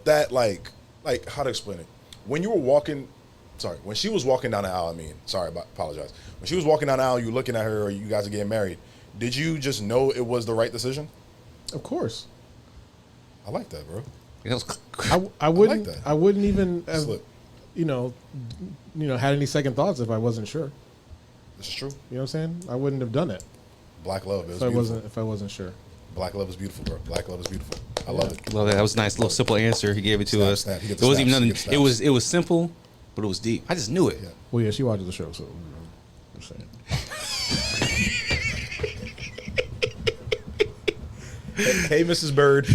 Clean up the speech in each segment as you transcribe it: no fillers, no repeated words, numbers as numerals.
that like how to explain it? When you were walking, when she was walking down the aisle, apologize. When she was walking down the aisle, you looking at her, or you guys are getting married, did you just know it was the right decision? Of course. I like that, bro. I wouldn't. like that. I wouldn't even have, had any second thoughts if I wasn't sure. This is true. You know what I'm saying? I wouldn't have done it. Black love is if I wasn't sure. Black love is beautiful, bro. Black love is beautiful. I love it. Love that. That was a nice little simple answer he gave it to us. Snap. It wasn't even nothing. It was simple, but it was deep. I just knew it. Yeah. Well, yeah, she watches the show, so I'm saying. Hey, Mrs. Bird.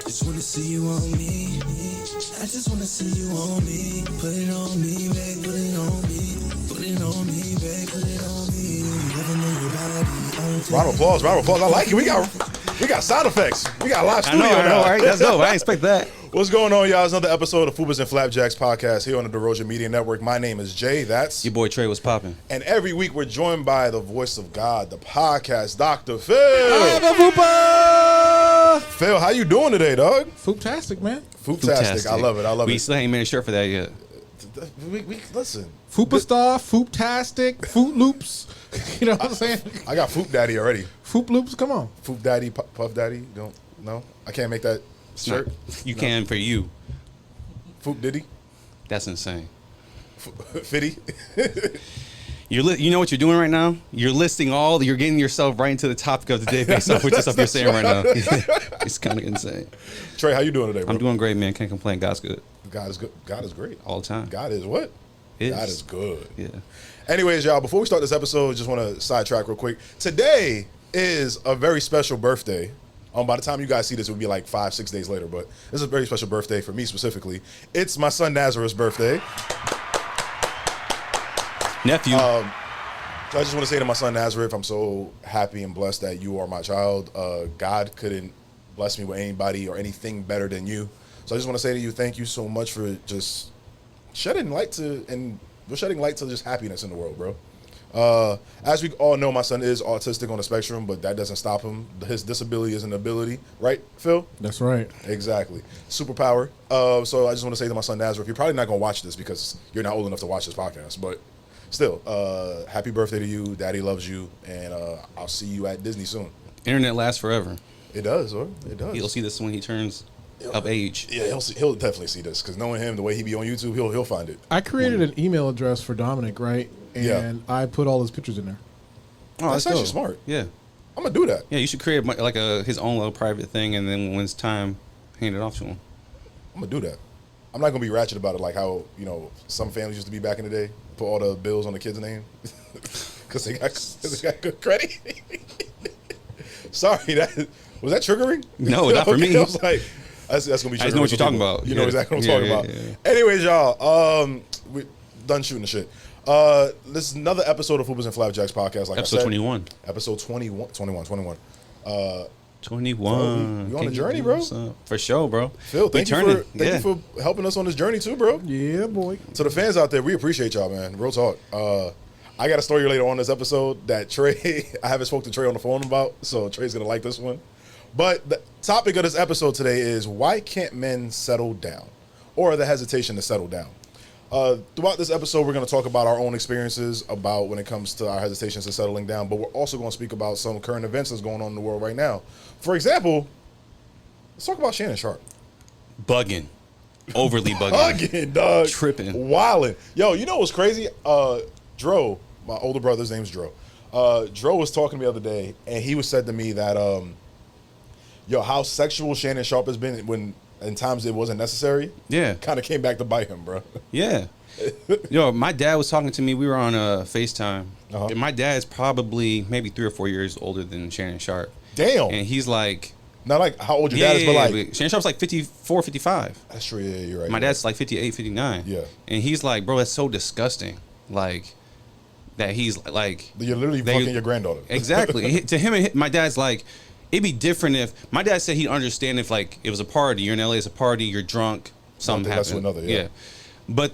Just wanna see you on me. I just wanna see you on me. Put it on me, babe. Put it on me. Put it on me, babe. Put it on me. Never know your body. Round of applause. I like it. We got sound effects. We got live studio I know, now. right? That's dope. I didn't expect that. What's going on, y'all? It's another episode of Fupas And Flapjacks podcast here on the DeRosa Media Network. My name is Jay. That's Your boy Trey was popping. And every week we're joined by the voice of God, the podcast, Dr. Phil. Phil, how you doing today, dog? Fooptastic, man. Fooptastic. I love it. We still ain't made a shirt for that yet. We listen. Foopastar, Fooptastic, Foot Loops. You know what I'm saying? I got Foop Daddy already. Foop Loops, come on. Foop Daddy, Puff Daddy. No, I can't make that shirt. You can for you. Foop Diddy. That's insane. Fitty. You know what you're doing right now? You're you're getting yourself right into the topic of the day based off what stuff you're saying right now. It's kind of insane. Trey, how you doing today, bro? I'm doing great, man. Can't complain. God's good. God is good. God is great. All the time. God is what? Is. God is good. Yeah. Anyways, y'all, before we start this episode, just want to sidetrack real quick. Today is a very special birthday. By the time you guys see this, it would be like 5-6 days later, but this is a very special birthday for me specifically. It's my son Nazareth's birthday. Nephew. So I just want to say to my son Nazareth, I'm so happy and blessed that you are my child. God couldn't bless me with anybody or anything better than you. So I just want to say to you, thank you so much for just shedding light to just happiness in the world, bro. As we all know, my son is autistic on the spectrum, but that doesn't stop him. His disability is an ability, right, Phil? That's right. Exactly. Superpower. So I just want to say to my son Nazareth, you're probably not going to watch this because you're not old enough to watch this podcast, but still, happy birthday to you. Daddy loves you, and I'll see you at Disney soon. Internet lasts forever. It does, or it does. He'll see this when he turns of age. Yeah, he'll definitely see this because knowing him, the way he be on YouTube, he'll find it. I created an email address for Dominic, right? And I put all his pictures in there. Oh, that's actually smart. Yeah. I'm going to do that. Yeah, you should create like his own little private thing, and then when it's time, hand it off to him. I'm going to do that. I'm not going to be ratchet about it like how, some families used to be back in the day. Put all the bills on the kid's name because they got good credit. Sorry, was that triggering? No, not for me. I was like, that's going to be triggering. I just know what you're talking about. You know exactly what I'm talking about. Yeah. Anyways, y'all, we done shooting the shit. This is another episode of Fupas And Flapjacks podcast. Like episode I said, 21. Episode 21. 21. We on a journey, bro. For sure, bro. Phil, thank you for helping us on this journey too, bro. Yeah, boy. To the fans out there, we appreciate y'all, man. Real talk. I got a story later on this episode that Trey, I haven't spoken to Trey on the phone about, so Trey's going to like this one. But the topic of this episode today is why can't men settle down, or the hesitation to settle down. Throughout this episode, we're going to talk about our own experiences about when it comes to our hesitations to settling down, but we're also going to speak about some current events that's going on in the world right now. For example, let's talk about Shannon Sharpe. Bugging. Overly bugging. Bugging, dog. Tripping. Wilding. Yo, you know what's crazy? Dro, my older brother's name's Dro. Dro was talking to me the other day, and he was said to me that, how sexual Shannon Sharpe has been when in times it wasn't necessary. Yeah. Kind of came back to bite him, bro. Yeah. My dad was talking to me. We were on FaceTime. Uh-huh. And my dad's probably maybe 3 or 4 years older than Shannon Sharpe. Damn. And he's like... Not like how old your dad is, but like... Shannon Sharpe's like 54, 55. That's true, yeah, you're right. My dad's like 58, 59. Yeah. And he's like, bro, that's so disgusting. Like, that he's like... You're literally fucking your granddaughter. Exactly. To him, my dad's like... It'd be different if... My dad said he'd understand if, like, it was a party. You're in LA, it's a party, you're drunk, something That's happened. another, yeah. But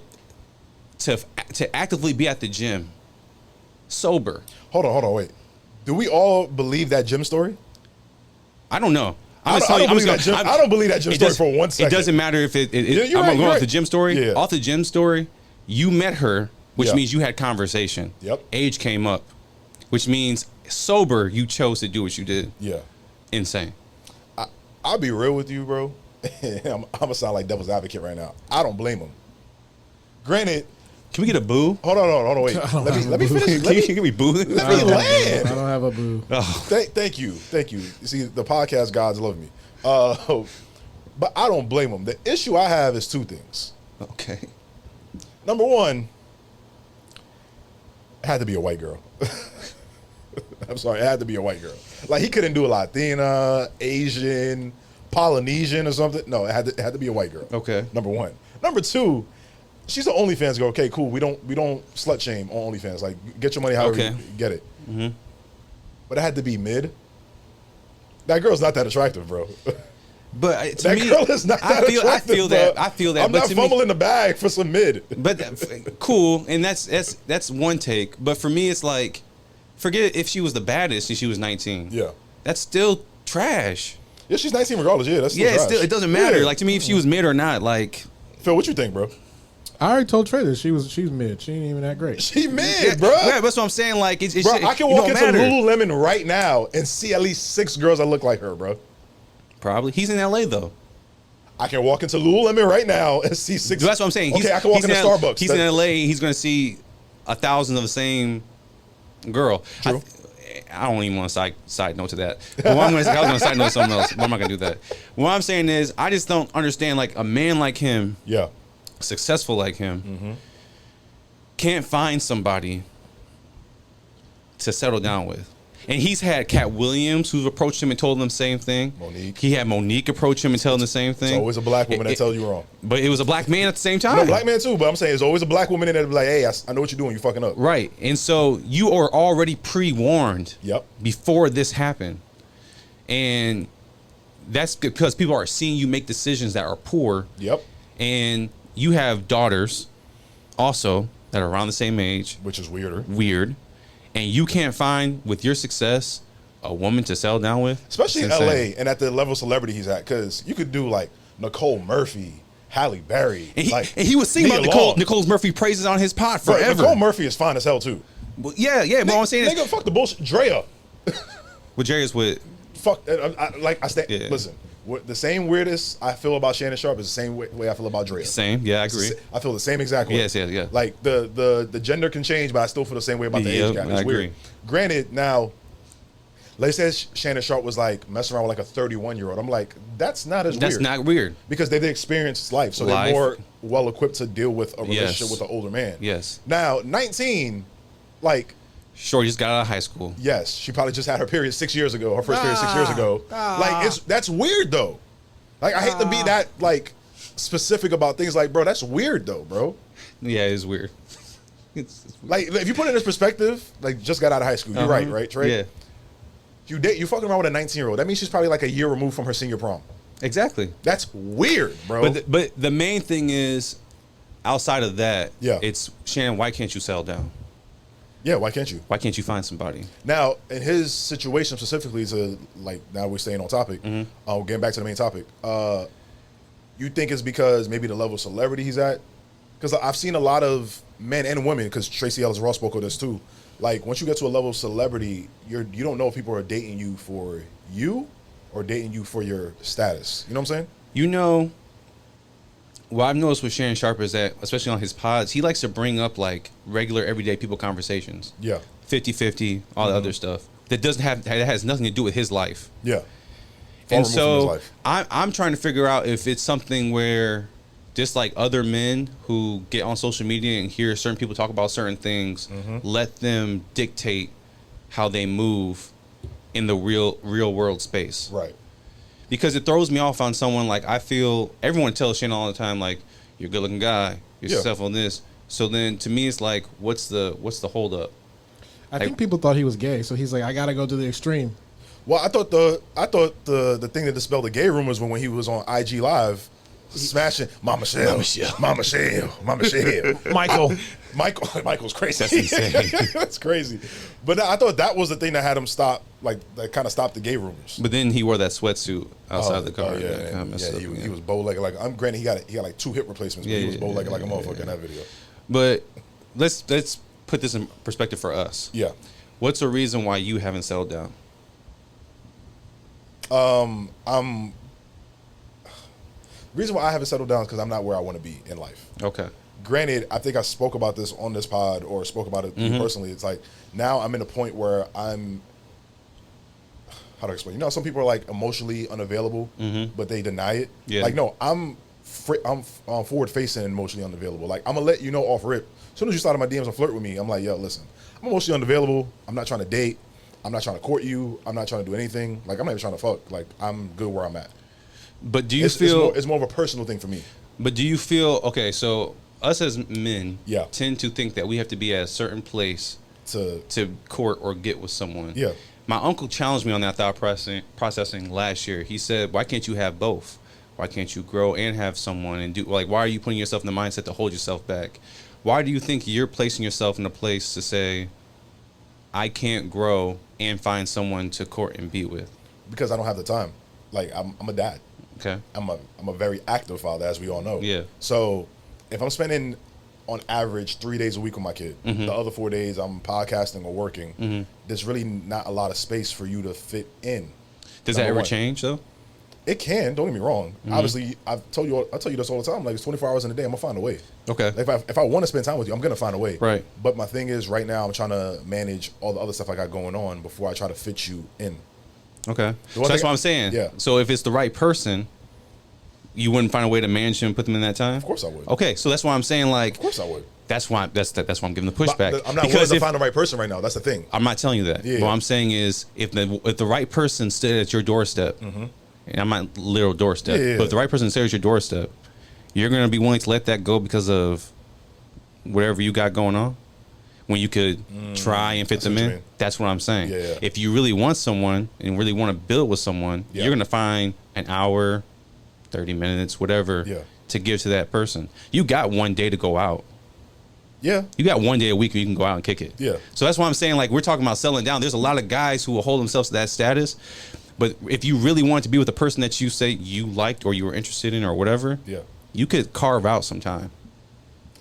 to actively be at the gym, sober. Hold on, wait. Do we all believe that gym story? I don't know. I don't believe that gym story for 1 second. It doesn't matter if I'm right, going off the gym story. Yeah. Off the gym story, you met her, which Yeah. means you had conversation. Yep. Age came up, which means sober, you chose to do what you did. Yeah. Insane. I'll be real with you, bro. I'm gonna sound like devil's advocate right now. I don't blame him. Granted, Can we get a boo? hold on, wait. Let me finish. Can you give me boo? Let me land. I don't have a boo. Oh, Thank you. You see, the podcast gods love me. But I don't blame him. The issue I have is two things. okay. Number one, it had to be a white girl. I'm sorry, it had to be a white girl. Like, he couldn't do a Latina, Asian, Polynesian or something. No, it had to be a white girl. Okay. Number one. Number two, she's an OnlyFans girl. Okay, cool. We don't slut shame on OnlyFans. Like, get your money however you get it. Mm-hmm. But it had to be mid. That girl's not that attractive, bro. But to That me, girl is not that attractive. I feel that. I'm but not to fumbling the bag for some mid. But cool, and that's one take. But for me, it's like, forget if she was the baddest and she was 19. Yeah. That's still trash. Yeah, she's 19 regardless. Yeah, that's still Yeah, trash. it doesn't matter. Yeah. Like, to me, if she was mid or not, like, Phil, what you think, bro? I already told Trey that she's mid. She ain't even that great. She mid, bro. Yeah, that's what I'm saying. Like, Bro, I can it walk don't into matter. Lululemon right now and see at least 6 girls that look like her, bro. Probably. He's in LA though. I can walk into Lululemon right now and see 6. That's what I'm saying. Okay, I can walk into Starbucks. He's in LA. He's going to see 1,000 of the same girl. True. I don't even want to side note to that. But I was going to side note to something else. But I'm not going to do that. What I'm saying is, I just don't understand, like, a man like him, Yeah. successful like him, can't find somebody to settle down with. And he's had Cat Williams, who's approached him and told him the same thing. Monique. He had Monique approach him and tell him the same thing. It's always a black woman that tells you wrong. But it was a black man at the same time. No, black man too, but I'm saying it's always a black woman in there that be like, hey, I know what you're doing. You're fucking up. Right. And so you are already pre-warned Yep. before this happened. And that's because people are seeing you make decisions that are poor. Yep. And you have daughters also that are around the same age. Which is weirder. Weird. And you can't find, with your success, a woman to settle down with. Especially in It's LA insane. and at the level of celebrity he's at. Because you could do like Nicole Murphy, Halle Berry. And he, like, and he was singing Nia about Long. Nicole Murphy praises on his pod Bro, forever. Nicole Murphy is fine as hell too. Well, yeah. But what I'm saying Nigga, is, fuck the bullshit. Drea. with Jerry's with, Fuck. I stand. Yeah. Listen, the same weirdest I feel about Shannon Sharpe is the same way I feel about Drea. same. Yeah, I agree. I feel the same exact way. Yes, yeah. Like the gender can change, but I still feel the same way about the Yep, age gap. It's I agree. weird. Granted, now, let's say Shannon Sharpe was like messing around with like a 31-year-old. I'm like, that's not as That's weird. not weird. Because they've experienced life, so Life. they're more well equipped to deal with a relationship Yes. with an older man. Yes. Now, 19, like, Shorty just got out of high school. yes, she probably just had her period 6 years ago, her first period 6 years ago. Like, that's weird though. Like, I hate to be that like specific about things. Like, bro, that's weird though, bro. Yeah, it's weird. It's Like, if you put it in this perspective, like, just got out of high school. You're right, Trey? Yeah, You fucking around with a 19-year-old. That means she's probably like a year removed from her senior prom. exactly. That's weird, bro. But the main thing is, outside of that, Yeah. it's Shannon. Why can't you settle down? yeah, why can't you? Why can't you find somebody? Now, in his situation specifically, to like, now we're staying on topic. Getting back to the main topic. You think it's because maybe the level of celebrity he's at? Because I've seen a lot of men and women, because Tracy Ellis Ross spoke of this too. Like, once you get to a level of celebrity, you don't know if people are dating you for you or dating you for your status. You know what I'm saying? You know, what I've noticed with Shannon Sharpe is that, especially on his pods, he likes to bring up like regular everyday people conversations. Yeah. 50-50, all the other stuff that has nothing to do with his life. Yeah. And Far removed from his so life. I'm trying to figure out if it's something where, just like other men who get on social media and hear certain people talk about certain things, let them dictate how they move in the real world space. Right. Because it throws me off on someone like, I feel everyone tells Shannon all the time, like, you're a good looking guy, you're Yeah. successful in this. So then to me it's like, what's the hold up? I think people thought he was gay, so he's like, I gotta go to the extreme. Well, I thought the thing that dispelled the gay rumors when he was on IG Live smashing Mama Shell. Michael's crazy. That's insane. That's crazy. But I thought that was the thing that had him stop, like that kind of stopped the gay rumors. But then he wore that sweatsuit outside the car. He was bow-legged. Like, I'm granted, he got like 2 hip replacements, but he was bow-legged like a motherfucker in that video. But let's put this in perspective for us. Yeah. What's the reason why you haven't settled down? The reason why I haven't settled down is because I'm not where I want to be in life. Okay. Granted, I think I spoke about this on this pod or spoke about it personally. It's like now I'm in a point where I'm, how do I explain? You know, some people are like emotionally unavailable, but they deny it. Yeah. Like, no, I'm forward facing and emotionally unavailable. Like, I'm gonna let you know off rip. As soon as you start in my DMs and flirt with me, I'm like, yo, listen, I'm emotionally unavailable. I'm not trying to date. I'm not trying to court you. I'm not trying to do anything. Like, I'm not even trying to fuck. Like, I'm good where I'm at. But do you feel it's more of a personal thing for me? But do you feel okay? So us as men, Yeah. tend to think that we have to be at a certain place to court or get with someone. Yeah. My uncle challenged me on that thought processing last year. He said, "Why can't you have both? Why can't you grow and have someone and do like? Why are you putting yourself in the mindset to hold yourself back? Why do you think you're placing yourself in a place to say, I can't grow and find someone to court and be with?" Because I don't have the time. Like, I'm a dad. Okay. I'm a very active father, as we all know. Yeah. So if I'm spending on average 3 days a week with my kid, the other 4 days I'm podcasting or working, there's really not a lot of space for you to fit in. Does that ever change though? It can. Don't get me wrong. Obviously, I tell you this all the time. Like, it's 24 hours in a day. I'm gonna find a way. Okay. Like, if I want to spend time with you, I'm gonna find a way. Right. But my thing is, right now, I'm trying to manage all the other stuff I got going on before I try to fit you in. Okay. So that's what I'm saying. Yeah. So if it's the right person, you wouldn't find a way to manage him and put them in that time? Of course I would. Okay, so that's why I'm saying, like, Of course I would. that's why I'm giving the pushback. I'm not willing to find the right person right now. That's the thing. I'm not telling you that. Yeah. What I'm saying is, if the right person stood at your doorstep, and I'm not literal doorstep, but if the right person stood at your doorstep, you're going to be willing to let that go because of whatever you got going on? When you could try and fit them in? That's what I'm saying. Yeah. If you really want someone and really want to build with someone, you're going to find an hour, 30 minutes, whatever, to give to that person. You got one day to go out. Yeah. You got one day a week where you can go out and kick it. Yeah. So that's why I'm saying, like, we're talking about settling down. There's a lot of guys who will hold themselves to that status. But if you really wanted to be with a person that you say you liked or you were interested in or whatever, you could carve out some time.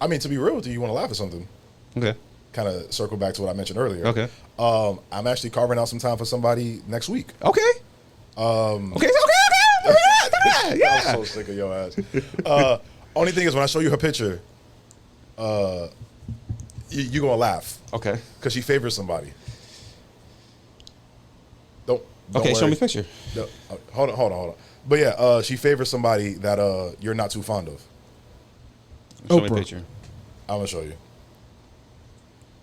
I mean, to be real with you want to laugh at something. Okay. Kind of circle back to what I mentioned earlier. Okay. I'm actually carving out some time for somebody next week. Okay. Okay. Yeah. I'm so sick of your ass. Only thing is, when I show you her picture, you're going to laugh. Okay. Because she favors somebody. Don't Okay, worry. show me the picture. No, hold on. But yeah, she favors somebody that you're not too fond of. Show me Oprah. the picture. I'm going to show you.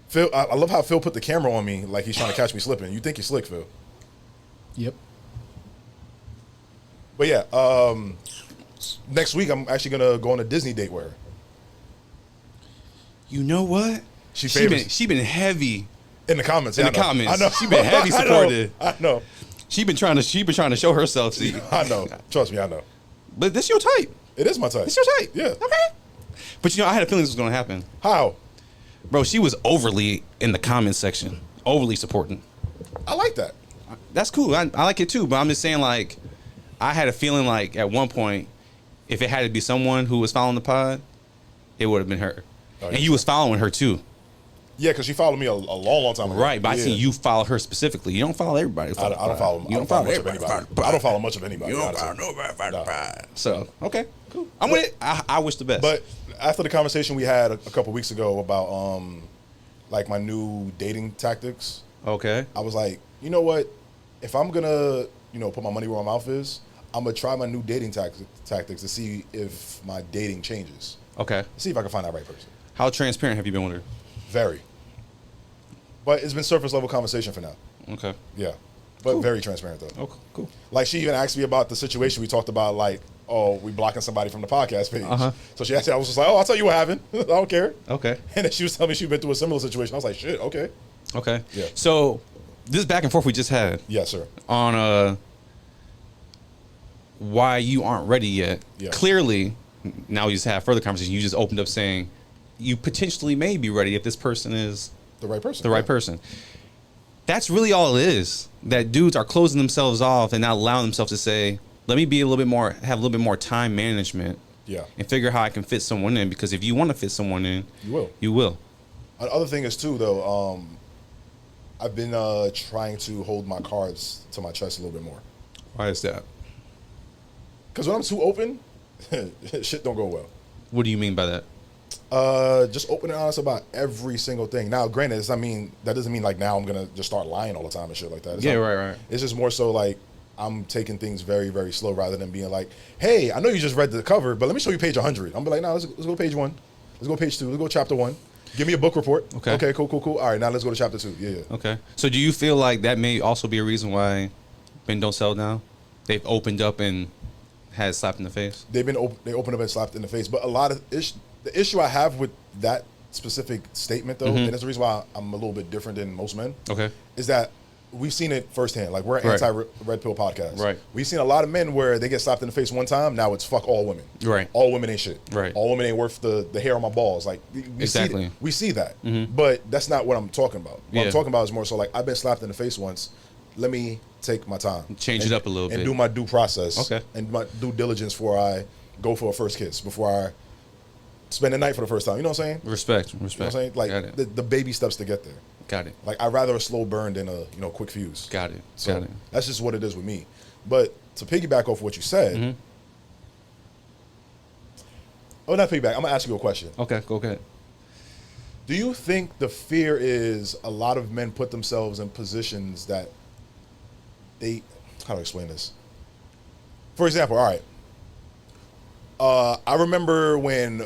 Phil, I love how Phil put the camera on me like he's trying to catch me slipping. You think you're slick, Phil. Yep. But yeah, next week I'm actually going to go on a Disney date with her. You know what? She been heavy in the comments. in I the know. comments. I know. She been heavy supportive. I know. She been trying to show herself to you. I know. Trust me, I know. But this your type. It is my type. It's your type. Yeah. Okay. But you know, I had a feeling this was gonna happen. How? Bro, she was overly in the comment section, overly supporting. I like that. That's cool. I like it too. But I'm just saying, like, I had a feeling like at one point, if it had to be someone who was following the pod, it would have been her. Oh, and you was following her too. Yeah, because she followed me a long time ago. Right, but I Yeah. seen you follow her specifically. You don't follow everybody. I don't follow. You I don't follow much of everybody. anybody. I don't follow much of anybody. You don't honestly. follow nobody. No. So okay, cool. I'm with it. I wish the best. But after the conversation we had a couple weeks ago about like my new dating tactics, okay, I was like, you know what? If I'm gonna, put my money where my mouth is, I'm gonna try my new dating tactics to see if my dating changes. Okay. See if I can find that right person. How transparent have you been with her? Very. But it's been surface level conversation for now. Okay. Yeah. But very transparent though. Okay, cool. Like, she even asked me about the situation we talked about, like, oh, we blocking somebody from the podcast page. So she asked me, I was just like, oh, I'll tell you what happened. I don't care. Okay. And then she was telling me she'd been through a similar situation. I was like, shit, okay. Okay. Yeah. So this back and forth we just had Yes, sir. on why you aren't ready yet. Yeah. Clearly, now we just have further conversation. You just opened up saying you potentially may be ready if this person is The right person. the right person. That's really all it is. That dudes are closing themselves off and not allowing themselves to say, let me be a little bit more, have a little bit more time management. Yeah. And figure how I can fit someone in, because if you want to fit someone in, You will. You will. Another thing is too, though, I've been trying to hold my cards to my chest a little bit more. Why is that? Because when I'm too open, shit don't go well. What do you mean by that? Just open and honest about every single thing. Now, granted, that doesn't mean like now I'm gonna just start lying all the time and shit like that. It's Right. It's just more so like I'm taking things very, very slow rather than being like, hey, I know you just read the cover, but let me show you page 100. I'm be like, no, let's go to page 1. Let's go to page 2. Let's go to chapter 1. Give me a book report. Okay, cool. All right, now let's go to chapter 2. Yeah. Okay. So do you feel like that may also be a reason why men don't sell now? They've opened up and had slapped in the face? They opened up and slapped in the face. But a lot of the issue I have with that specific statement, though, and it's the reason why I'm a little bit different than most men, is that we've seen it firsthand. Like, we're an anti-red pill podcast. Right. We've seen a lot of men where they get slapped in the face one time. Now it's fuck all women. Right. All women ain't shit. Right. All women ain't worth the hair on my balls. Like, we see that. But that's not what I'm talking about. What I'm talking about is more so like, I've been slapped in the face once. Let me take my time. Change it up a little bit. And do my due process. Okay. And my due diligence before I go for a first kiss. Before I spend the night for the first time. You know what I'm saying? Respect. You know what I'm saying? Like, the baby steps to get there. Got it. Like, I'd rather a slow burn than a quick fuse. Got it. So Got it. that's just what it is with me. But to piggyback off what you said, not piggyback. I'm gonna ask you a question. Okay, go ahead. Do you think the fear is a lot of men put themselves in positions that how do I explain this? For example, all right. I remember when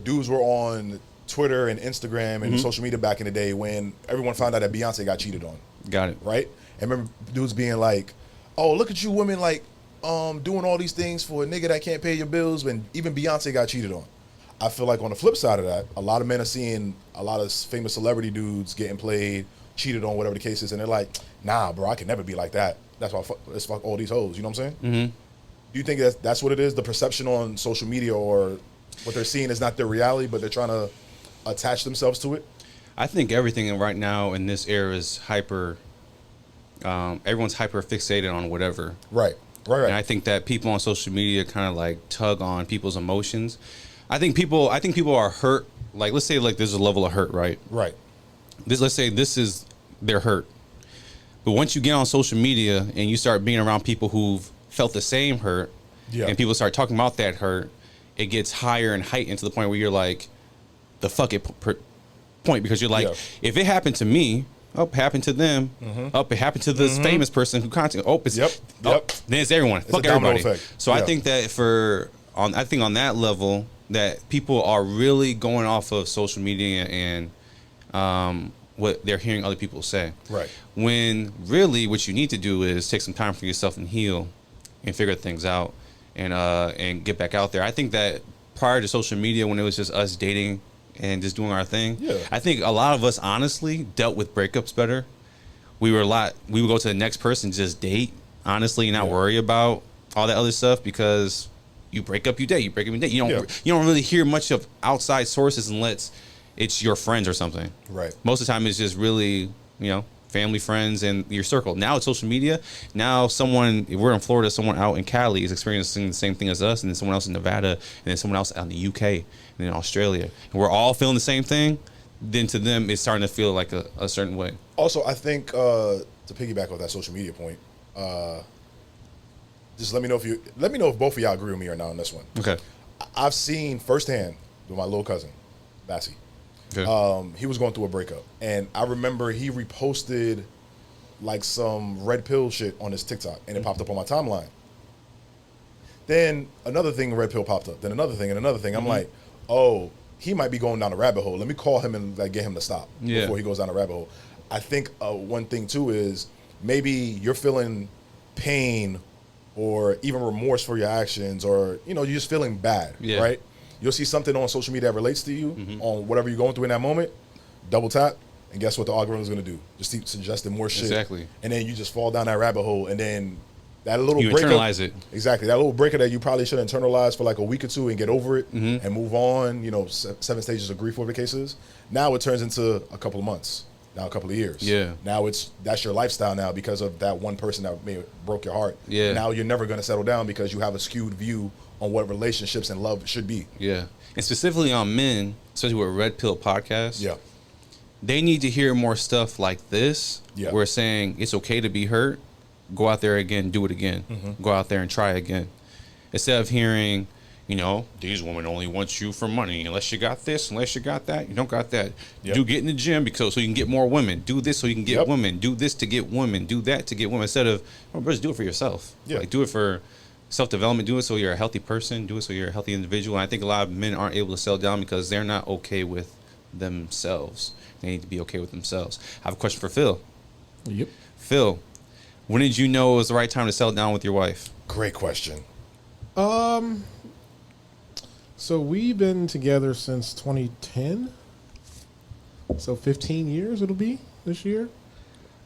dudes were on Twitter and Instagram and social media back in the day when everyone found out that Beyonce got cheated on. Got it. Right? And remember dudes being like, oh, look at you women like doing all these things for a nigga that can't pay your bills when even Beyonce got cheated on. I feel like on the flip side of that, a lot of men are seeing a lot of famous celebrity dudes getting played, cheated on, whatever the case is, and they're like, nah, bro, I can never be like that. That's why let's fuck all these hoes. You know what I'm saying? Do you think that's what it is? The perception on social media, or what they're seeing is not their reality, but they're trying to attach themselves to it? I think everything right now in this era is hyper. Everyone's hyper fixated on whatever. Right. And I think that people on social media kind of like tug on people's emotions. I think people are hurt. Like, let's say like there's a level of hurt, right? Right. Let's say this is their hurt. But once you get on social media and you start being around people who've felt the same hurt, and people start talking about that hurt, it gets higher and heightened to the point where you're like, the fuck it point, because you're like, if it happened to me, it happened to them, it happened to this famous person who content, then it's everyone, fuck everybody. So I think that I think on that level that people are really going off of social media and what they're hearing other people say. Right. When really what you need to do is take some time for yourself and heal and figure things out and get back out there. I think that prior to social media, when it was just us dating and just doing our thing, I think a lot of us honestly dealt with breakups better. We would go to the next person, just date, honestly, and not worry about all that other stuff, because you break up, you date, you break up, you date. You don't really hear much of outside sources unless it's your friends or something. Right. Most of the time it's just really, family, friends, and your circle. Now it's social media. Now if we're in Florida, someone out in Cali is experiencing the same thing as us, and then someone else in Nevada, and then someone else out in the UK, and then Australia. And we're all feeling the same thing. Then to them, it's starting to feel like a certain way. Also, I think to piggyback off that social media point, just let me know if both of y'all agree with me or not on this one. Okay. I've seen firsthand with my little cousin, Bassie. Okay. He was going through a breakup, and I remember he reposted like some red pill shit on his TikTok, and it popped up on my timeline. Then another thing, red pill popped up. Then another thing, and another thing. I'm like, oh, he might be going down a rabbit hole. Let me call him and get him to stop before he goes down a rabbit hole. I think one thing too is maybe you're feeling pain or even remorse for your actions, or you're just feeling bad, right? You'll see something on social media that relates to you on whatever you're going through in that moment, double tap, and guess what the algorithm is going to do? Just keep suggesting more shit. Exactly. And then you just fall down that rabbit hole, and then that little You breakup, internalize it. Exactly. That little breakup that you probably should internalize for like a week or two and get over it and move on, 7 stages of grief, whatever the case is. Now it turns into a couple of months, now a couple of years. Yeah. Now that's your lifestyle now because of that one person that may have broke your heart. Yeah. Now you're never going to settle down because you have a skewed view on what relationships and love should be. Yeah. And specifically on men, especially with Red Pill Podcast. Yeah. They need to hear more stuff like this. Yeah. Where saying it's okay to be hurt. Go out there again, do it again. Go out there and try again. Instead of hearing, these women only want you for money. Unless you got this, unless you got that, you don't got that. Yep. Do get in the gym so you can get more women. Do this so you can get women. Do this to get women. Do that to get women. Instead of, just do it for yourself. Yeah. Like, do it for self-development. Do it so you're a healthy person. Do it so you're a healthy individual. And I think a lot of men aren't able to settle down because they're not okay with themselves. They need to be okay with themselves. I have a question for Phil. Yep. Phil, when did you know it was the right time to settle down with your wife? Great question. So we've been together since 2010. So 15 years it'll be this year.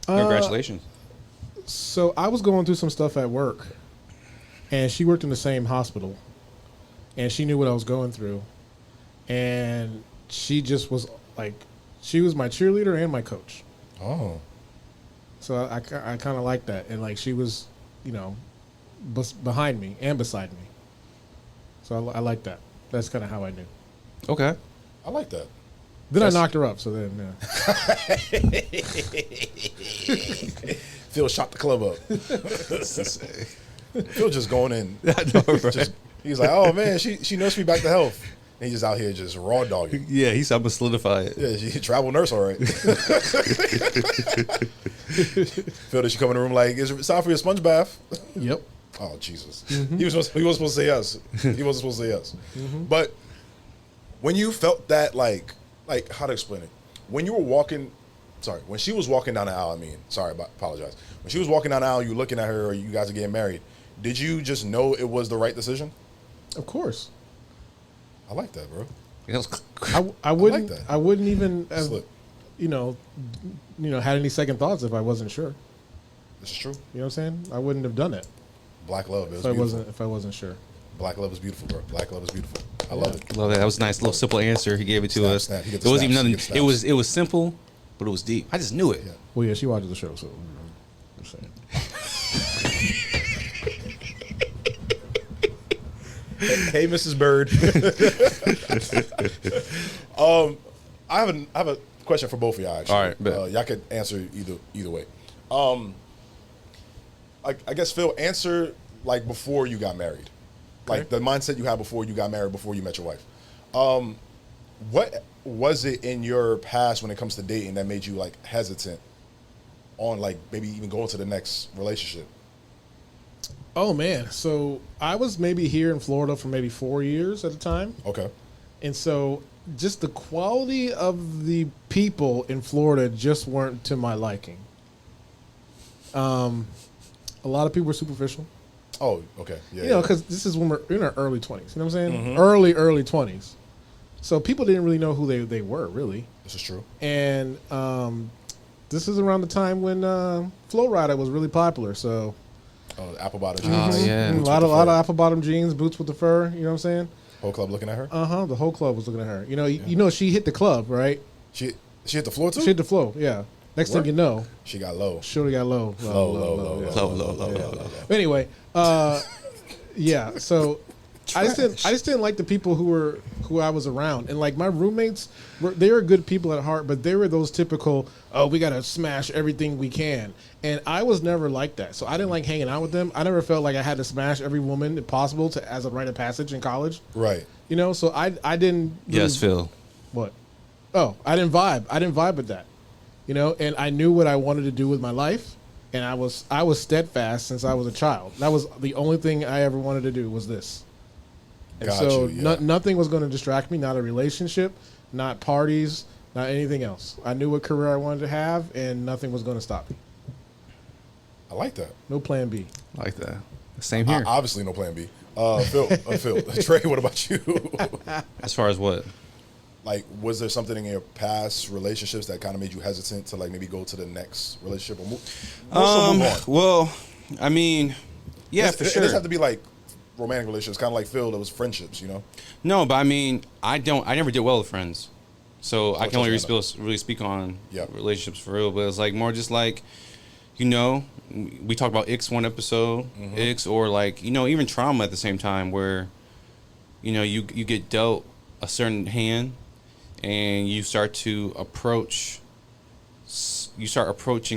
Congratulations. So I was going through some stuff at work, and she worked in the same hospital, and she knew what I was going through, and she just was like, she was my cheerleader and my coach. Oh. So I kind of like that, and like she was, behind me and beside me. So I like that. That's kind of how I knew. Okay. I like that. Then I knocked her up. So then, Phil shot the club up. Phil just going in. I know, right? He's like, oh man, she nursed me back to health. And he's just out here just raw dogging. Yeah, he's I'm gonna solidify it. Yeah, she travel nurse, all right. Phil, did she come in the room like, is it time for your sponge bath? Yep. Oh Jesus, he wasn't supposed to say yes. He wasn't supposed to say yes. But when you felt that, like how to explain it? When you were walking, when she was walking down the aisle. Apologize. When she was walking down the aisle, you looking at her, or you guys are getting married. Did you just know it was the right decision? Of course. I like that, bro. I wouldn't. like that. I wouldn't even have, Slip. had any second thoughts if I wasn't sure. This is true. You know what I'm saying? I wouldn't have done it Black love is if beautiful. I wasn't sure. Black love is beautiful, bro. Black love is beautiful. I love it. Love that. That was a nice little simple answer he gave it to Snap, us. snap. He It gets the wasn't snaps. even He nothing. gets snaps. It was simple, but it was deep. I just knew it. Yeah. Well, yeah, she watches the show, so just saying. Hey, Mrs. Bird. I have a question for both of y'all. Actually, All right, bet. Y'all could answer either way. I guess Phil, answer like before you got married, like the mindset you had before you got married, before you met your wife. What was it in your past when it comes to dating that made you like hesitant on like maybe even going to the next relationship? Oh man, so I was maybe here in Florida for maybe 4 years at a time. Okay. And so just the quality of the people in Florida just weren't to my liking. A lot of people were superficial. Oh, okay. Yeah. Because this is when we're in our early 20s. You know what I'm saying? Early 20s. So people didn't really know who they were, really. This is true. And this is around the time when Flow Rider was really popular. So Oh, the apple bottom Oh, jeans. yeah. a Boots lot of apple bottom jeans, boots with the fur. You know what I'm saying? Whole club looking at her. The whole club was looking at her. You know, she hit the club, right? She hit the floor too. She hit the flow. Yeah. Next thing you know, She got low. Shorty got low. Low. Yeah. Low. Anyway, yeah. So I just didn't like the people who I was around, and like my roommates they were good people at heart, but they were those typical, oh, we gotta smash everything we can, and I was never like that. So I didn't like hanging out with them. I never felt like I had to smash every woman possible as a rite of passage in college. Right. So I didn't. Really, Yes, Phil. What? Oh, I didn't vibe. I didn't vibe with that. And I knew what I wanted to do with my life, and I was steadfast since I was a child. That was the only thing I ever wanted to do was this. And Got so you, yeah. nothing was going to distract me, not a relationship, not parties, not anything else. I knew what career I wanted to have, and nothing was going to stop me. I like that. No plan B. Like that. Same here. Obviously, no plan B. Phil, Trey, what about you? As far as what? Like, was there something in your past relationships that kind of made you hesitant to like maybe go to the next relationship or move on? Well, I mean, Yeah, It for sure. doesn't have to be like romantic relationships, kind of like Phil, that was friendships, you know? No, but I mean, I never did well with friends. So I can only really speak on relationships for real. But it's like more just like, you know, we talked about Ix one episode, Ix, or like, you know, even trauma at the same time where, you know, you get dealt a certain hand and you start approaching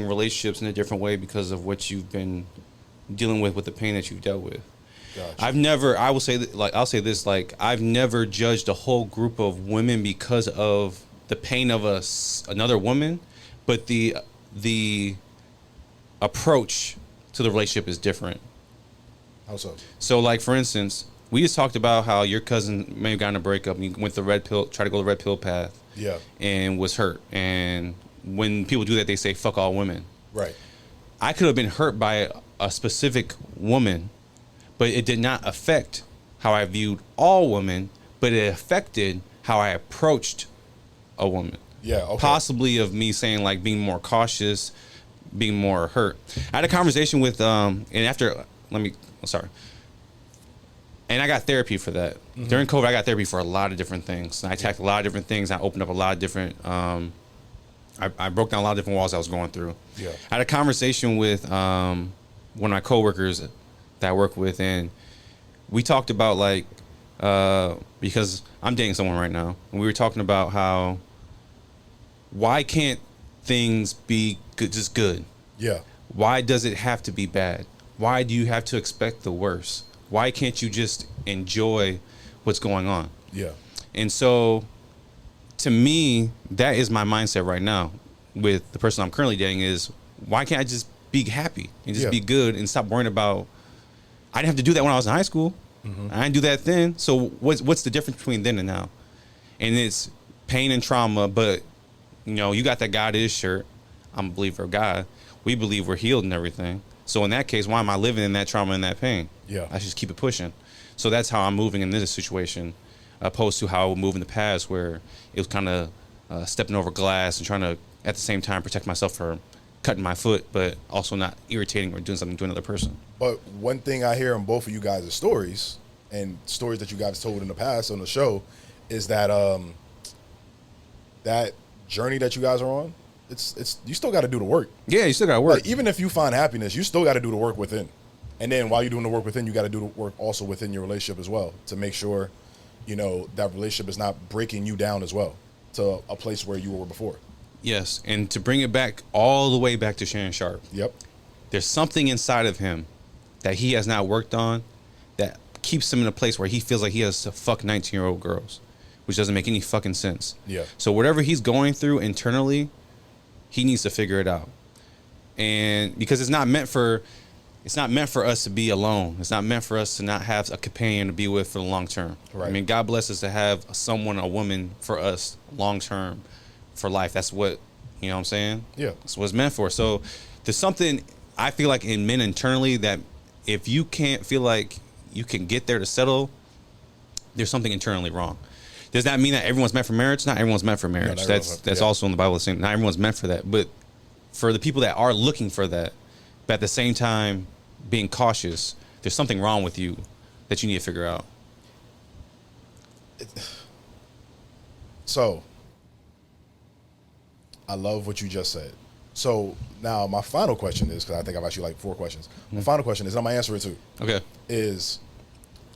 relationships in a different way because of what you've been dealing with the pain that you've dealt with. Gotcha. I'll say this, like, I've never judged a whole group of women because of the pain of another woman, but the approach to the relationship is different. How so? So, like, for instance, we just talked about how your cousin may have gotten a breakup and you went the red pill, tried to go the red pill path. Yeah. And was hurt. And when people do that, they say, fuck all women. Right. I could have been hurt by a specific woman, but it did not affect how I viewed all women, but it affected how I approached a woman. Yeah, okay. Possibly of me saying, like, being more cautious, being more hurt. I had a conversation with, and I got therapy for that. Mm-hmm. During COVID, I got therapy for a lot of different things. I attacked a lot of different things. I opened up a lot of different, I broke down a lot of different walls I was going through. Yeah. I had a conversation with one of my coworkers that I work with, and we talked about, like, because I'm dating someone right now, and we were talking about how, why can't things be good, just good? Yeah. Why does it have to be bad? Why do you have to expect the worst? Why can't you just enjoy what's going on? Yeah. And so, to me, that is my mindset right now with the person I'm currently dating is, why can't I just be happy and just be good and stop worrying about, I didn't have to do that when I was in high school. Mm-hmm. I didn't do that then. So what's the difference between then and now? And it's pain and trauma, but, you know, you got that God is shirt. I'm a believer of God. We believe we're healed and everything. So in that case, why am I living in that trauma and that pain? Yeah. I should just keep it pushing. So that's how I'm moving in this situation, opposed to how I would move in the past, where it was kind of stepping over glass and trying to, at the same time, protect myself from cutting my foot, but also not irritating or doing something to another person. But one thing I hear in both of you guys' stories, and stories that you guys told in the past on the show, is that that journey that you guys are on, it's you still got to do the work. Yeah, you still got to work. Like, even if you find happiness, you still got to do the work within. And then while you're doing the work within, you got to do the work also within your relationship as well, to make sure, you know, that relationship is not breaking you down as well to a place where you were before. Yes, and to bring it back all the way back to Shannon Sharpe. Yep. There's something inside of him that he has not worked on that keeps him in a place where he feels like he has to fuck 19-year-old girls, which doesn't make any fucking sense. Yeah. So whatever he's going through internally, he needs to figure it out. And because it's not meant for us to be alone. It's not meant for us to not have a companion to be with for the long term. Right. I mean, God bless us to have someone, a woman, for us long term, for life. That's what, you know what I'm saying? Yeah. That's what it's meant for. So there's something I feel like in men internally that if you can't feel like you can get there to settle, there's something internally wrong. Does that mean that everyone's meant for marriage? Not everyone's meant for marriage. No, that's also in the Bible saying not everyone's meant for that. But for the people that are looking for that, but at the same time being cautious, there's something wrong with you that you need to figure out. So, I love what you just said. So now my final question is, because I think I've asked you like 4 questions. Mm-hmm. My final question is, and I'm going to answer it too. Okay. Is,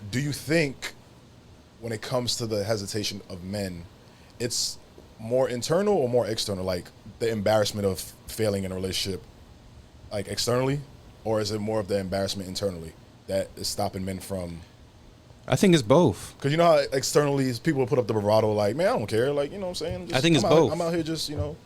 do you think when it comes to the hesitation of men, it's more internal or more external? Like the embarrassment of failing in a relationship, like externally, or is it more of the embarrassment internally that is stopping men from? I think it's both. Because you know how externally people will put up the bravado, like, man, I don't care, like, you know what I'm saying? I think it's both. I'm out here just, you know.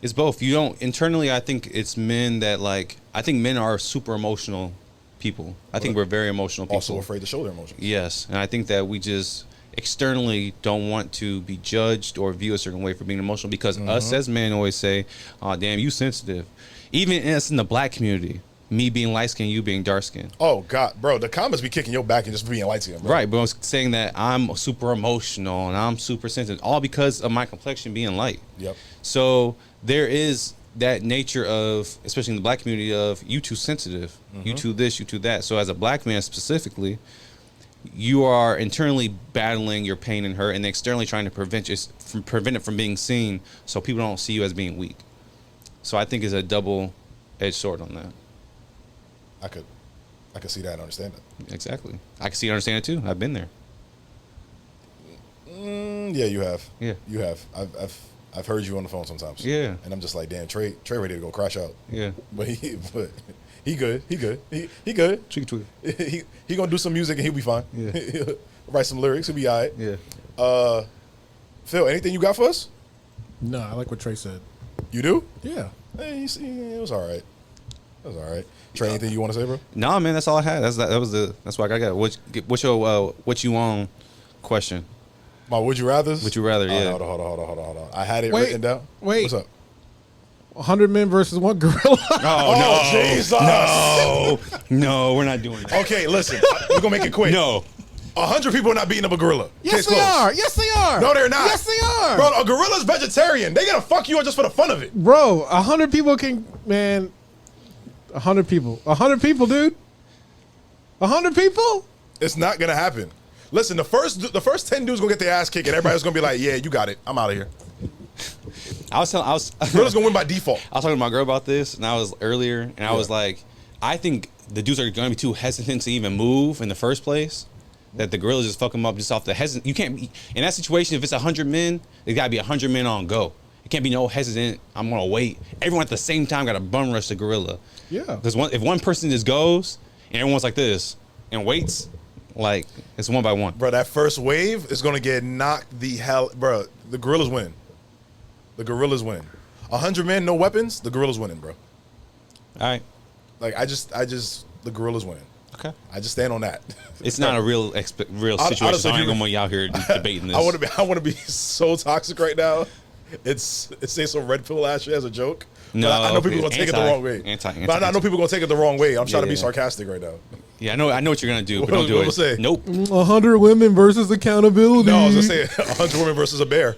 It's both. You don't internally. I think it's men that like. I think men are super emotional people. I think we're very emotional people. Also afraid to show their emotions. Yes, and I think that we just externally don't want to be judged or view a certain way for being emotional because us as men always say, "Oh, damn, you sensitive." Even us in the black community, me being light skinned, you being dark skinned. Oh God, bro, the comments be kicking your back and just being light skinned, bro. Right, but I'm saying that I'm super emotional and I'm super sensitive, all because of my complexion being light. Yep. So there is that nature of, especially in the black community, of you too sensitive, you too this, you too that. So as a black man specifically, you are internally battling your pain and hurt, and externally trying to prevent it from being seen, so people don't see you as being weak. So I think it's a double-edged sword on that. I could see that and understand that. Exactly. I can see and understand it too. I've been there. Yeah, you have. Yeah. You have. I've heard you on the phone sometimes. Yeah. And I'm just like, damn, Trey ready to go crash out. Yeah. But he good. He good. He good. Tweak. He gonna do some music and he'll be fine. Yeah. He'll write some lyrics. He'll be all right. Yeah. Phil, anything you got for us? No, I like what Trey said. You do? Yeah. Hey, you see, it was all right. It was all right. Trey, anything you want to say, bro? Nah, man, that's all I had. That's what I got. What's your what you on question? My would you rather's? Would you rather? Yeah. Hold on. I had it written down. Wait. What's up? 100 men versus one gorilla. Oh, Jesus. No, we're not doing that. Okay, listen. We're going to make it quick. No. 100 people are not beating up a gorilla. Yes, Case they closed. are. Yes, they are. No, they're not. Yes, they are. Bro, a gorilla's vegetarian. They going to fuck you up just for the fun of it. Bro, 100 people can, man. 100 people. 100 people, dude. 100 people? It's not going to happen. Listen, the first 10 dudes going to get their ass kicked, and everybody's going to be like, yeah, you got it. I'm out of here. Gorilla's going to win by default. I was talking to my girl about this, and I was earlier, and I was like, I think the dudes are going to be too hesitant to even move in the first place. That the gorillas just fuck them up just off the hesitant. You can't be in that situation. If it's 100 men, there got to be 100 men on go. It can't be no hesitant. I'm gonna wait. Everyone at the same time got to bum rush the gorilla. Yeah. Because if one person just goes and everyone's like this and waits, like it's one by one. Bro, that first wave is going to get knocked the hell. Bro, the gorillas win. The gorillas win. 100 men, no weapons. The gorillas winning, bro. All right. Like I just, the gorillas winning. Okay. I just stand on that. It's not a real situation. Honestly, So I ain't gonna be out here debating this. I want to be so toxic right now. It's saying some red pill ass shit as a joke. No, but I know people gonna take it the wrong way. But I know people gonna take it the wrong way. I'm trying to be sarcastic right now. Yeah, I know what you're gonna do, but don't do What it. say? Nope. 100 women versus accountability. No, I was gonna say 100 women versus a bear.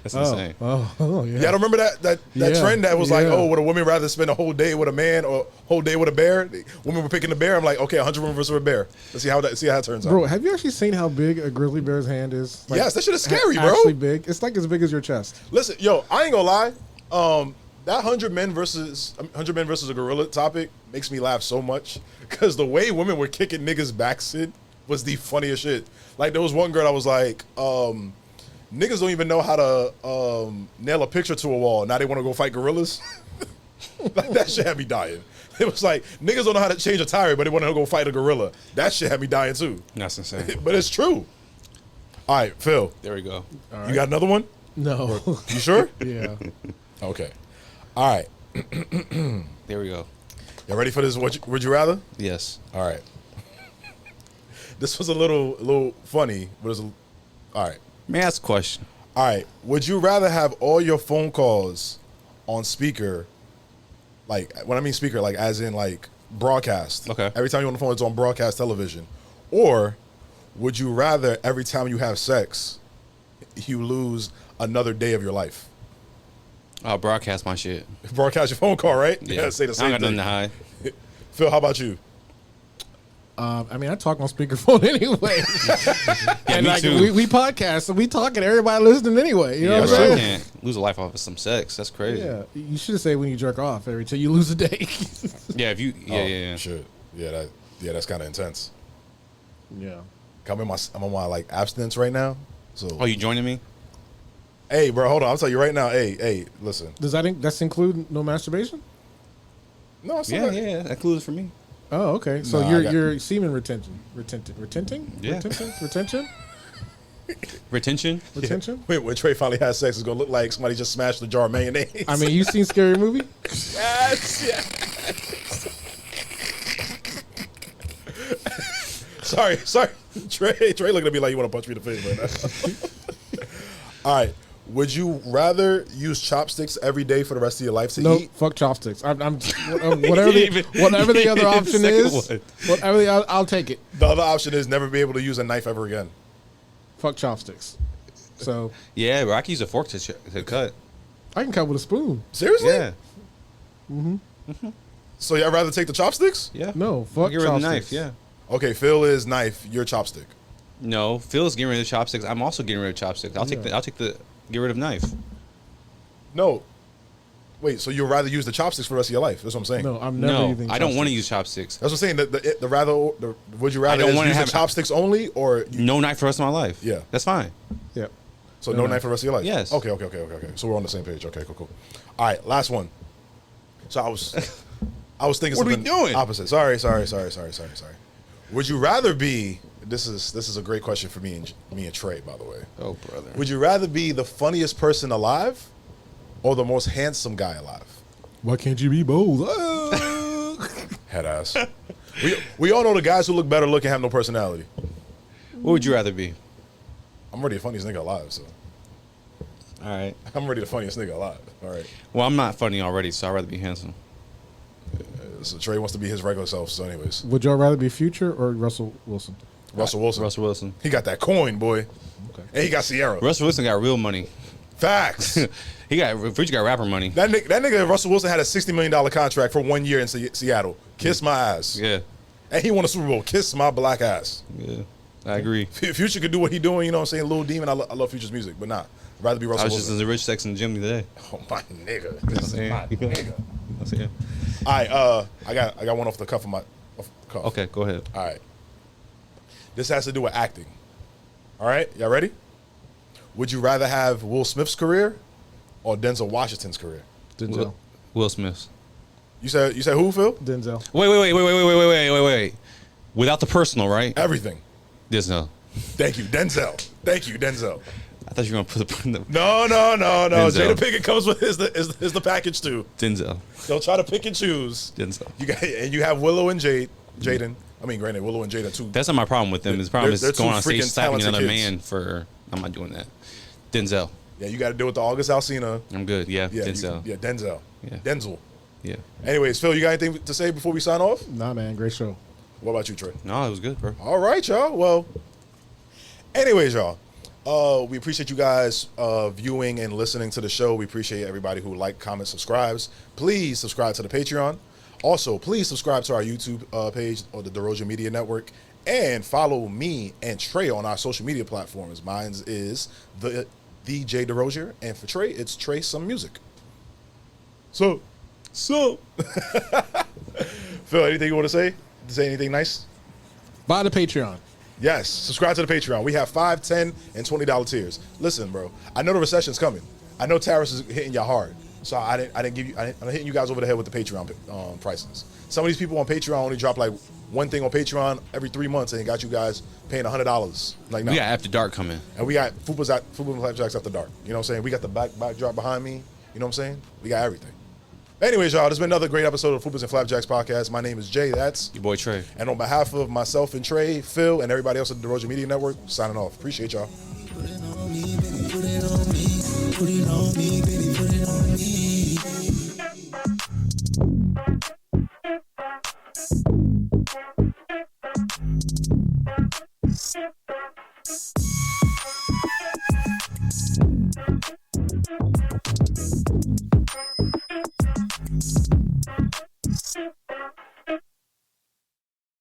That's insane. Oh, yeah. Yeah, I remember that Yeah, trend that was like, yeah. oh, would a woman rather spend a whole day with a man or a whole day with a bear? Women were picking the bear. I'm like, okay, 100 women versus a bear. Let's see how it turns out. Bro, have you actually seen how big a grizzly bear's hand is? Like, Yes, that shit is scary, bro. Actually big. It's like as big as your chest. Listen, yo, I ain't gonna lie. That 100 men versus a gorilla topic makes me laugh so much because the way women were kicking niggas' backs in was the funniest shit. Like there was one girl that was like, niggas don't even know how to nail a picture to a wall. Now they want to go fight gorillas. Like, that shit had me dying. It was like niggas don't know how to change a tire, but they want to go fight a gorilla. That shit had me dying too. That's insane. But it's true. All right, Phil. There we go. You got another one? No. You sure? Yeah. Okay. All right. There we go. You ready for this? Would you rather? Yes. All right. This was a little funny, but it's all right. May I ask a question? All right. Would you rather have all your phone calls on speaker, like when I mean speaker, like as in like broadcast? Okay. Every time you're on the phone, it's on broadcast television. Or would you rather every time you have sex, you lose another day of your life? I'll broadcast my shit. Broadcast your phone call, right? Yeah. Say the same I got thing. nothing to hide. Phil, how about you? I mean, I talk on speakerphone anyway. And me like too. we podcast, so we talking, everybody listening anyway. You know Yeah, what but I'm I saying? can't lose a life off of some sex. That's crazy. Yeah. You should say when you jerk off every time you lose a day. Yeah, if you, Oh, yeah. Shit. Yeah, that's kind of intense. Yeah. I'm on my like abstinence right now. So Oh, you joining me? hey, bro, hold on. I'll tell you right now. Hey, listen. Does that's include no masturbation? No, it's Yeah, not. yeah. That includes for me. Oh, okay. So Nah, I got- you're semen retention. Retenting? Yeah. Retention? Retention. Retention? Wait, when Trey finally has sex, it's gonna look like somebody just smashed a jar of mayonnaise. I mean, you seen Scary Movie? yes. Sorry. Trey looking at me like you want to punch me in the face right now. All right. Would you rather use chopsticks every day for the rest of your life to No, eat? fuck chopsticks. Whatever the other option is, I'll take it. The other option is never be able to use a knife ever again. Fuck chopsticks. So Yeah, bro. I can use a fork to cut. I can cut with a spoon. Seriously? Yeah. So y'all rather take the chopsticks? Yeah. No, fuck Get rid of the chopsticks. knife. Yeah. Okay, Phil is knife. You're chopstick. No, Phil's getting rid of the chopsticks. I'm also getting rid of chopsticks. I'll take the get rid of knife. No. Wait, so you'd rather use the chopsticks for the rest of your life? That's what I'm saying. No, I'm never No, using I don't want to chopsticks. use chopsticks. That's what I'm saying. Would you rather don't wanna use the have- chopsticks only, or No knife for the rest of my life. Yeah. That's fine. Yep. so No no knife. knife for the rest of your life? Yes. Okay. So we're on the same page. Okay, cool. All right, last one. So I was thinking What are we something doing? opposite. Sorry. Would you rather be? This is a great question for me and Trey, by the way. Oh, brother. Would you rather be the funniest person alive, or the most handsome guy alive? Why can't you be both? Head ass. We all know the guys who look better looking have no personality. What would you rather be? I'm already the funniest nigga alive, so All right. I'm already the funniest nigga alive. All right. Well, I'm not funny already, so I'd rather be handsome. So Trey wants to be his regular self. So, anyways, Would y'all rather be Future or Russell Wilson? Russell Wilson. Russell Wilson. He got that coin, boy. Okay. And he got Sierra. Russell Wilson got real money. Facts. Future got rapper money. That nigga Russell Wilson had a $60 million contract for 1 year in Seattle. Kiss my ass. Yeah. And he won a Super Bowl. Kiss my black ass. Yeah. I agree. Future could do what he doing, you know what I'm saying? Lil Demon, I love Future's music, but nah. I'd rather be I Russell was just in Wilson. the rich sex in the gym the other day. Oh, my nigga. This is my nigga. That's it. All right, I got one off the cuff. Okay, go ahead. All right. This has to do with acting. All right, y'all ready? Would you rather have Will Smith's career or Denzel Washington's career? Denzel. Will Smith. You said who, Phil? Denzel. Wait. Without the personal, right? Everything. Denzel. Thank you, Denzel. I thought you were gonna put the No. Denzel. Jada Pinkett comes with is the package too. Denzel. They'll try to pick and choose. Denzel. You have Willow and Jaden. I mean, granted, Willow and Jada too. That's not my problem with them. His problem is They're going two on stage freaking slapping talented another kids. man for. I'm not doing that. Denzel. Yeah, you got to deal with the August Alsina. I'm good. Yeah. Yeah, Denzel. Denzel. Yeah. Denzel. Yeah. Anyways, Phil, you got anything to say before we sign off? Nah, man, great show. What about you, Trey? No, it was good, bro. All right, y'all. Well, anyways, y'all. We appreciate you guys viewing and listening to the show. We appreciate everybody who comments, subscribes. Please subscribe to the Patreon. Also, please subscribe to our YouTube page or the DeRozier Media Network. And follow me and Trey on our social media platforms. Mine is the J DeRozier. And for Trey, it's Trey Some Music. So. Phil, anything you want to say? Say anything nice? Buy the Patreon. Yes, subscribe to the Patreon. We have $5, $10, and $20 tiers. Listen, bro, I know the recession's coming. I know tariffs is hitting y'all hard. So I'm hitting you guys over the head with the Patreon prices. Some of these people on Patreon only drop like one thing on Patreon every 3 months, and it got you guys paying $100. Like, no. We got After Dark coming. And we got Fupas and Flapjacks After Dark. You know what I'm saying? We got the backdrop behind me. You know what I'm saying? We got everything. Anyways, y'all, there's been another great episode of Fupas and Flapjacks podcast. My name is Jay. That's Your boy Trey. And on behalf of myself and Trey, Phil, and everybody else at the DeRozier Media Network, signing off. Appreciate y'all. Put it on me, baby, put it on me. Put it on me, baby.